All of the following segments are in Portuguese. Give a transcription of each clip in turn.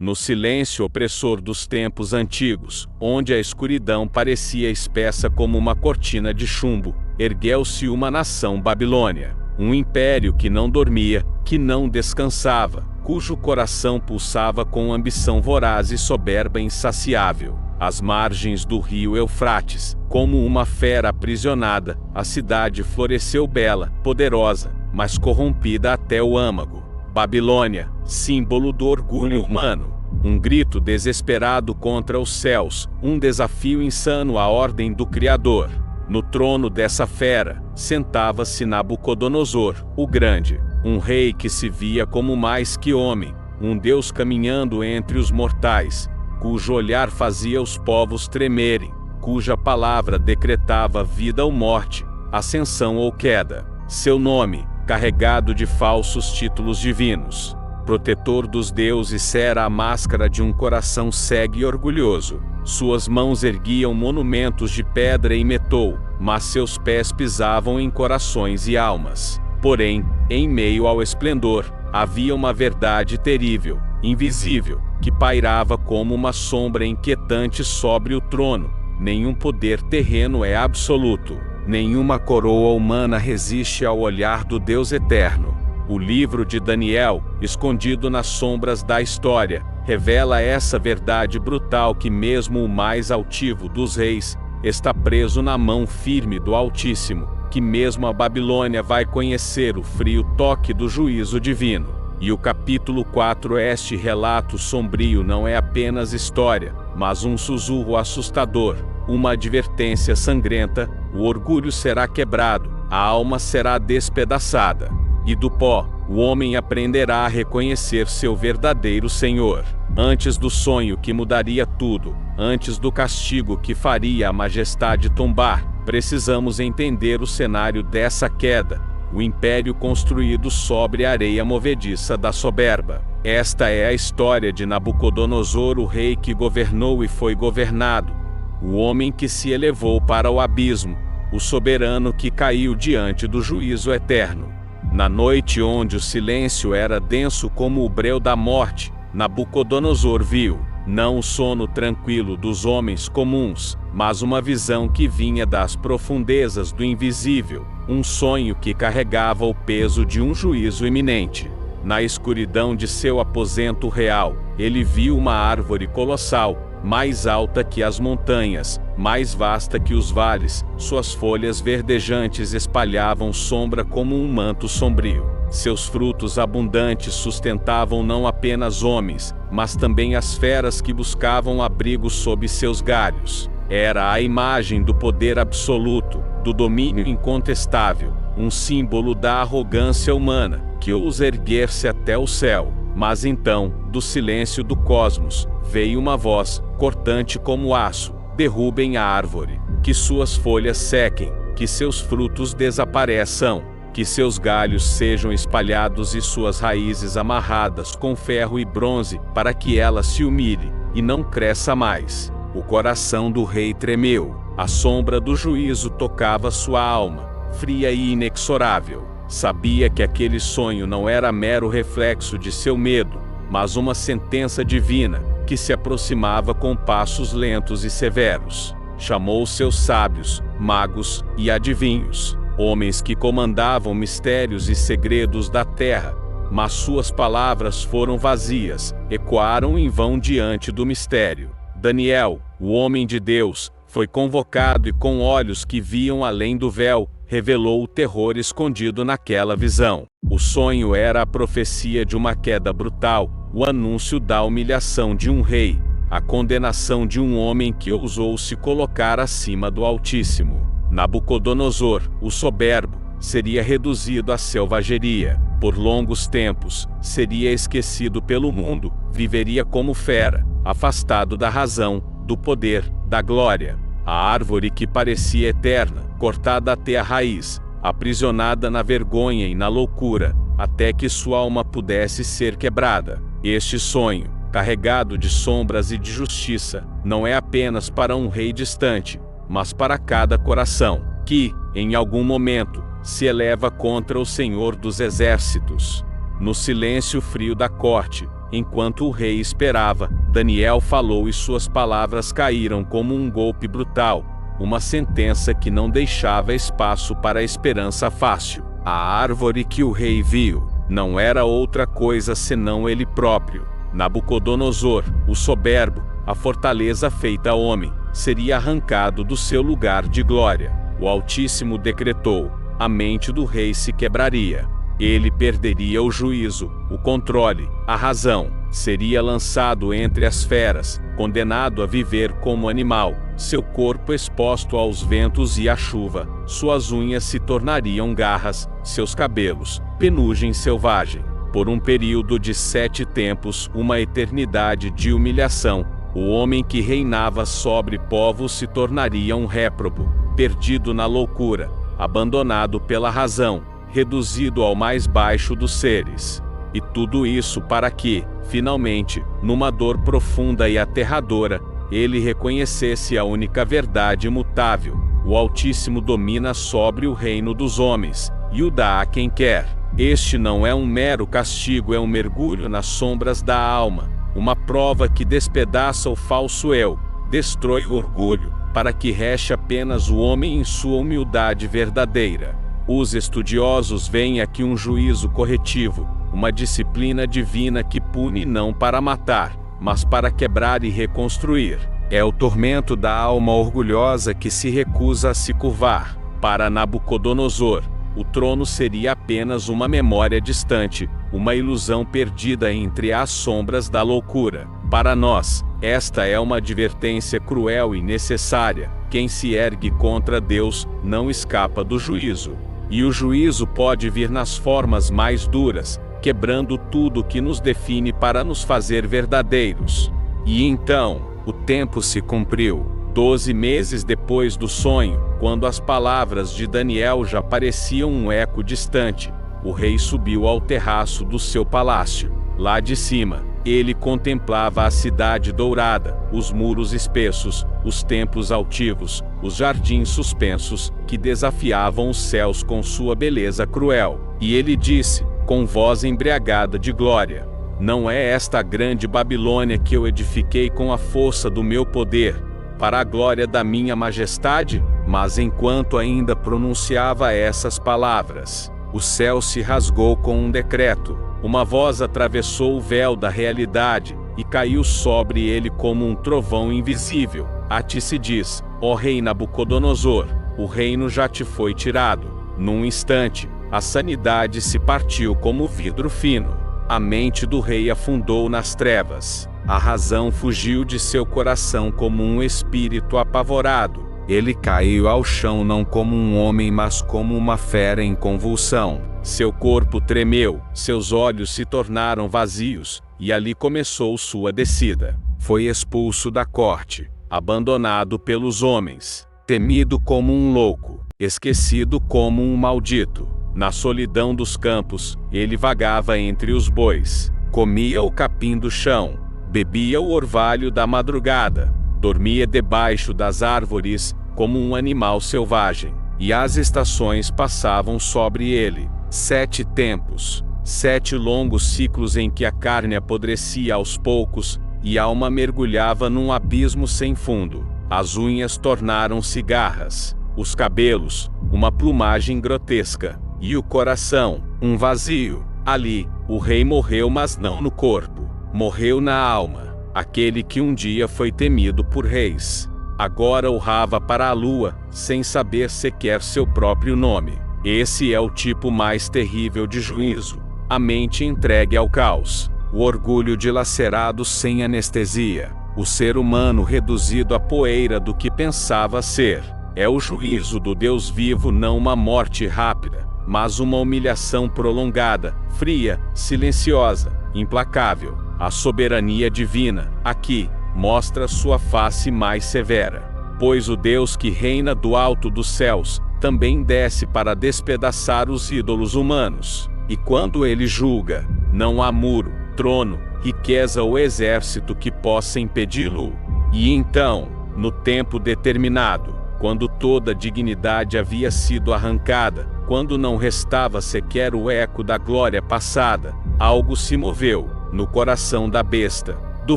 No silêncio opressor dos tempos antigos, onde a escuridão parecia espessa como uma cortina de chumbo, ergueu-se uma nação Babilônia, um império que não dormia, que não descansava, cujo coração pulsava com ambição voraz e soberba insaciável. Às margens do rio Eufrates, como uma fera aprisionada, a cidade floresceu bela, poderosa, mas corrompida até o âmago. Babilônia, símbolo do orgulho humano. Um grito desesperado contra os céus, um desafio insano à ordem do Criador. No trono dessa fera, sentava-se Nabucodonosor, o Grande, um rei que se via como mais que homem, um Deus caminhando entre os mortais, cujo olhar fazia os povos tremerem, cuja palavra decretava vida ou morte, ascensão ou queda. Seu nome, carregado de falsos títulos divinos, protetor dos deuses, era a máscara de um coração cego e orgulhoso. Suas mãos erguiam monumentos de pedra e metal, mas seus pés pisavam em corações e almas. Porém, em meio ao esplendor, havia uma verdade terrível, invisível, que pairava como uma sombra inquietante sobre o trono. Nenhum poder terreno é absoluto. Nenhuma coroa humana resiste ao olhar do Deus eterno. O livro de Daniel, escondido nas sombras da história, revela essa verdade brutal, que mesmo o mais altivo dos reis está preso na mão firme do Altíssimo, que mesmo a Babilônia vai conhecer o frio toque do juízo divino. E o capítulo 4, este relato sombrio, não é apenas história, mas um sussurro assustador, uma advertência sangrenta: o orgulho será quebrado, a alma será despedaçada, e do pó, o homem aprenderá a reconhecer seu verdadeiro Senhor. Antes do sonho que mudaria tudo, antes do castigo que faria a majestade tombar, precisamos entender o cenário dessa queda, o império construído sobre a areia movediça da soberba. Esta é a história de Nabucodonosor, o rei que governou e foi governado, o homem que se elevou para o abismo, o soberano que caiu diante do juízo eterno. Na noite onde o silêncio era denso como o breu da morte, Nabucodonosor viu, não o sono tranquilo dos homens comuns, mas uma visão que vinha das profundezas do invisível, um sonho que carregava o peso de um juízo iminente. Na escuridão de seu aposento real, ele viu uma árvore colossal, mais alta que as montanhas, mais vasta que os vales. Suas folhas verdejantes espalhavam sombra como um manto sombrio. Seus frutos abundantes sustentavam não apenas homens, mas também as feras que buscavam abrigo sob seus galhos. Era a imagem do poder absoluto, do domínio incontestável, um símbolo da arrogância humana, que ousa erguer-se até o céu. Mas então, do silêncio do cosmos, veio uma voz, cortante como aço: derrubem a árvore, que suas folhas sequem, que seus frutos desapareçam, que seus galhos sejam espalhados e suas raízes amarradas com ferro e bronze, para que ela se humilhe e não cresça mais. O coração do rei tremeu, a sombra do juízo tocava sua alma, fria e inexorável. Sabia que aquele sonho não era mero reflexo de seu medo, mas uma sentença divina, que se aproximava com passos lentos e severos. Chamou seus sábios, magos e adivinhos, homens que comandavam mistérios e segredos da terra, mas suas palavras foram vazias, ecoaram em vão diante do mistério. Daniel, o homem de Deus, foi convocado e, com olhos que viam além do véu, revelou o terror escondido naquela visão. O sonho era a profecia de uma queda brutal, o anúncio da humilhação de um rei, a condenação de um homem que ousou se colocar acima do Altíssimo. Nabucodonosor, o soberbo, seria reduzido à selvageria. Por longos tempos, seria esquecido pelo mundo, viveria como fera, afastado da razão, do poder, da glória. A árvore que parecia eterna, cortada até a raiz, aprisionada na vergonha e na loucura, até que sua alma pudesse ser quebrada. Este sonho, carregado de sombras e de justiça, não é apenas para um rei distante, mas para cada coração, que, em algum momento, se eleva contra o Senhor dos Exércitos. No silêncio frio da corte, enquanto o rei esperava, Daniel falou e suas palavras caíram como um golpe brutal, uma sentença que não deixava espaço para a esperança fácil. A árvore que o rei viu não era outra coisa senão ele próprio. Nabucodonosor, o soberbo, a fortaleza feita homem, seria arrancado do seu lugar de glória. O Altíssimo decretou: a mente do rei se quebraria. Ele perderia o juízo, o controle, a razão. Seria lançado entre as feras, condenado a viver como animal, seu corpo exposto aos ventos e à chuva, suas unhas se tornariam garras, seus cabelos, penugem selvagem. Por um período de 7 tempos, uma eternidade de humilhação, o homem que reinava sobre povos se tornaria um réprobo, perdido na loucura, abandonado pela razão, reduzido ao mais baixo dos seres. E tudo isso para que, finalmente, numa dor profunda e aterradora, ele reconhecesse a única verdade imutável: o Altíssimo domina sobre o reino dos homens, e o dá a quem quer. Este não é um mero castigo, é um mergulho nas sombras da alma, uma prova que despedaça o falso eu, destrói o orgulho, para que reste apenas o homem em sua humildade verdadeira. Os estudiosos veem aqui um juízo corretivo, uma disciplina divina que pune não para matar, mas para quebrar e reconstruir. É o tormento da alma orgulhosa que se recusa a se curvar. Para Nabucodonosor, o trono seria apenas uma memória distante, uma ilusão perdida entre as sombras da loucura. Para nós, esta é uma advertência cruel e necessária: quem se ergue contra Deus não escapa do juízo. E o juízo pode vir nas formas mais duras, quebrando tudo que nos define para nos fazer verdadeiros. E então, o tempo se cumpriu. 12 meses depois do sonho, quando as palavras de Daniel já pareciam um eco distante, o rei subiu ao terraço do seu palácio. Lá de cima, ele contemplava a cidade dourada, os muros espessos, os templos altivos, os jardins suspensos, que desafiavam os céus com sua beleza cruel. E ele disse, com voz embriagada de glória: não é esta a grande Babilônia que eu edifiquei com a força do meu poder, para a glória da minha majestade? Mas enquanto ainda pronunciava essas palavras, o céu se rasgou com um decreto. Uma voz atravessou o véu da realidade e caiu sobre ele como um trovão invisível. A ti se diz, ó rei Nabucodonosor, o reino já te foi tirado. Num instante, a sanidade se partiu como vidro fino. A mente do rei afundou nas trevas. A razão fugiu de seu coração como um espírito apavorado. Ele caiu ao chão não como um homem, mas como uma fera em convulsão. Seu corpo tremeu, seus olhos se tornaram vazios, e ali começou sua descida. Foi expulso da corte, abandonado pelos homens, temido como um louco, esquecido como um maldito. Na solidão dos campos, ele vagava entre os bois, comia o capim do chão, bebia o orvalho da madrugada, dormia debaixo das árvores como um animal selvagem, e as estações passavam sobre ele. 7 tempos, 7 longos ciclos em que a carne apodrecia aos poucos, e a alma mergulhava num abismo sem fundo. As unhas tornaram-se garras, os cabelos, uma plumagem grotesca, e o coração, um vazio. Ali, o rei morreu, mas não no corpo. Morreu na alma. Aquele que um dia foi temido por reis, agora urrava para a lua, sem saber sequer seu próprio nome. Esse é o tipo mais terrível de juízo: a mente entregue ao caos, o orgulho dilacerado sem anestesia, o ser humano reduzido à poeira do que pensava ser. É o juízo do Deus vivo, não uma morte rápida, mas uma humilhação prolongada, fria, silenciosa, implacável. A soberania divina, aqui, mostra sua face mais severa. Pois o Deus que reina do alto dos céus, também desce para despedaçar os ídolos humanos. E quando ele julga, não há muro, trono, riqueza ou exército que possa impedi-lo. E então, no tempo determinado, quando toda dignidade havia sido arrancada, quando não restava sequer o eco da glória passada, algo se moveu. no coração da besta, do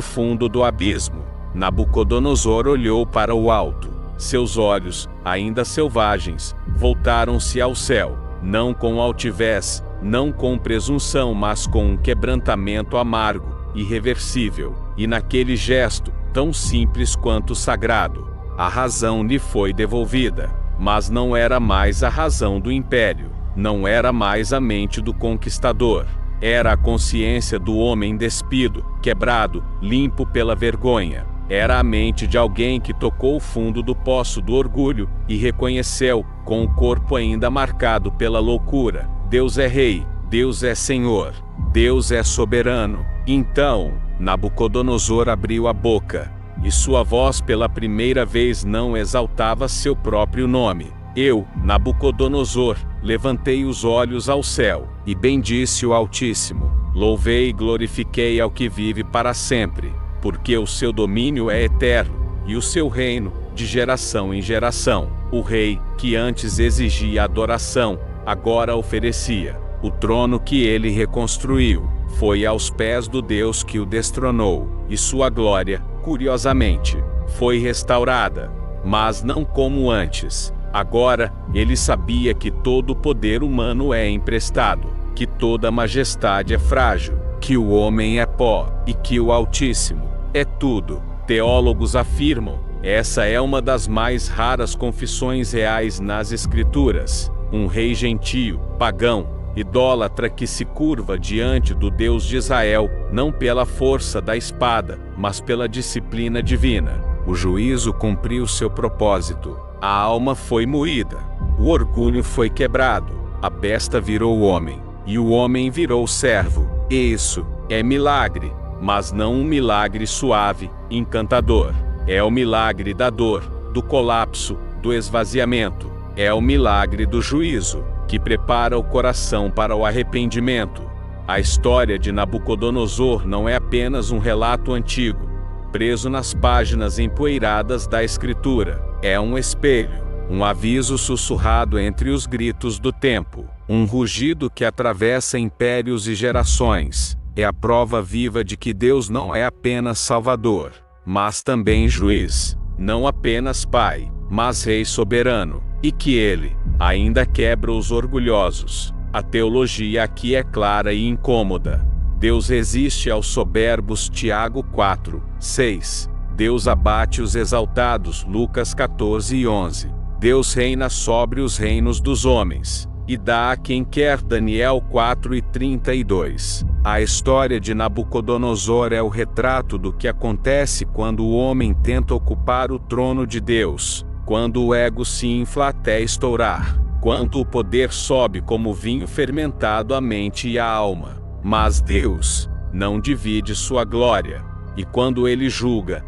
fundo do abismo. Nabucodonosor olhou para o alto. Seus olhos, ainda selvagens, voltaram-se ao céu, não com altivez, não com presunção, mas com um quebrantamento amargo, irreversível, e naquele gesto, tão simples quanto sagrado, a razão lhe foi devolvida, mas não era mais a razão do império, não era mais a mente do conquistador, era a consciência do homem despido, quebrado, limpo pela vergonha. Era a mente de alguém que tocou o fundo do poço do orgulho e reconheceu, com o corpo ainda marcado pela loucura: Deus é Rei, Deus é Senhor, Deus é soberano. Então, Nabucodonosor abriu a boca, e sua voz pela primeira vez não exaltava seu próprio nome. Eu, Nabucodonosor, levantei os olhos ao céu, e bendisse o Altíssimo. Louvei e glorifiquei ao que vive para sempre, porque o seu domínio é eterno, e o seu reino, de geração em geração. O rei, que antes exigia adoração, agora oferecia. O trono que ele reconstruiu foi aos pés do Deus que o destronou, e sua glória, curiosamente, foi restaurada, mas não como antes. Agora, ele sabia que todo o poder humano é emprestado, que toda majestade é frágil, que o homem é pó, e que o Altíssimo é tudo. Teólogos afirmam, essa é uma das mais raras confissões reais nas Escrituras. Um rei gentio, pagão, idólatra que se curva diante do Deus de Israel, não pela força da espada, mas pela disciplina divina. O juízo cumpriu seu propósito. A alma foi moída. O orgulho foi quebrado. A besta virou homem. E o homem virou servo. Isso é milagre. Mas não um milagre suave, encantador. É o milagre da dor, do colapso, do esvaziamento. É o milagre do juízo, que prepara o coração para o arrependimento. A história de Nabucodonosor não é apenas um relato antigo, preso nas páginas empoeiradas da Escritura. É um espelho, um aviso sussurrado entre os gritos do tempo, um rugido que atravessa impérios e gerações. É a prova viva de que Deus não é apenas Salvador, mas também juiz, não apenas Pai, mas Rei soberano, e que Ele ainda quebra os orgulhosos. A teologia aqui é clara e incômoda. Deus resiste aos soberbos, Tiago 4:6. Deus abate os exaltados, Lucas 14:11. Deus reina sobre os reinos dos homens, e dá a quem quer, Daniel 4:32. A história de Nabucodonosor é o retrato do que acontece quando o homem tenta ocupar o trono de Deus, quando o ego se infla até estourar, quando o poder sobe como vinho fermentado à mente e à alma. Mas Deus não divide sua glória, e quando ele julga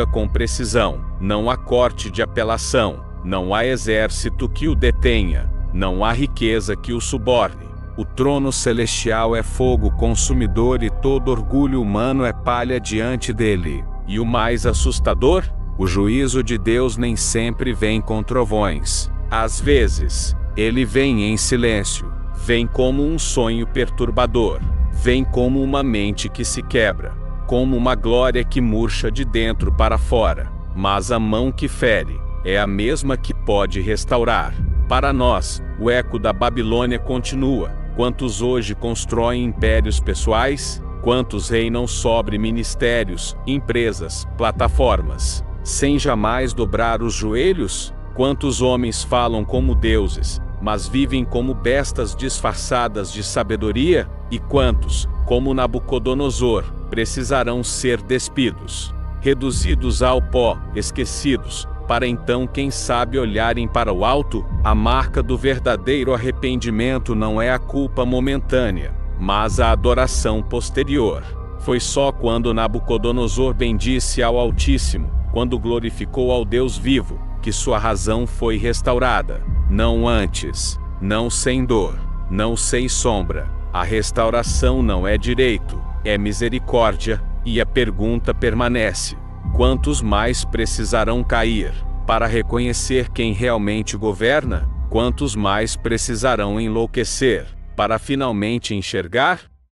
com precisão. Não há corte de apelação, não há exército que o detenha, não há riqueza que o suborne. O trono celestial é fogo consumidor e todo orgulho humano é palha diante dele. E o mais assustador? O juízo de Deus nem sempre vem com trovões. Às vezes, ele vem em silêncio, vem como um sonho perturbador, vem como uma mente que se quebra, como uma glória que murcha de dentro para fora. Mas a mão que fere é a mesma que pode restaurar. Para nós, o eco da Babilônia continua. Quantos hoje constroem impérios pessoais? Quantos reinam sobre ministérios, empresas, plataformas, sem jamais dobrar os joelhos? Quantos homens falam como deuses, mas vivem como bestas disfarçadas de sabedoria? E quantos, como Nabucodonosor, precisarão ser despidos, reduzidos ao pó, esquecidos, para então, quem sabe, olharem para o alto? A marca do verdadeiro arrependimento não é a culpa momentânea, mas a adoração posterior. Foi só quando Nabucodonosor bendisse ao Altíssimo, quando glorificou ao Deus vivo, que sua razão foi restaurada. Não antes, não sem dor, não sem sombra. A restauração não é direito, é misericórdia, e a pergunta permanece: quantos mais precisarão cair para reconhecer quem realmente governa? Quantos mais precisarão enlouquecer para finalmente enxergar?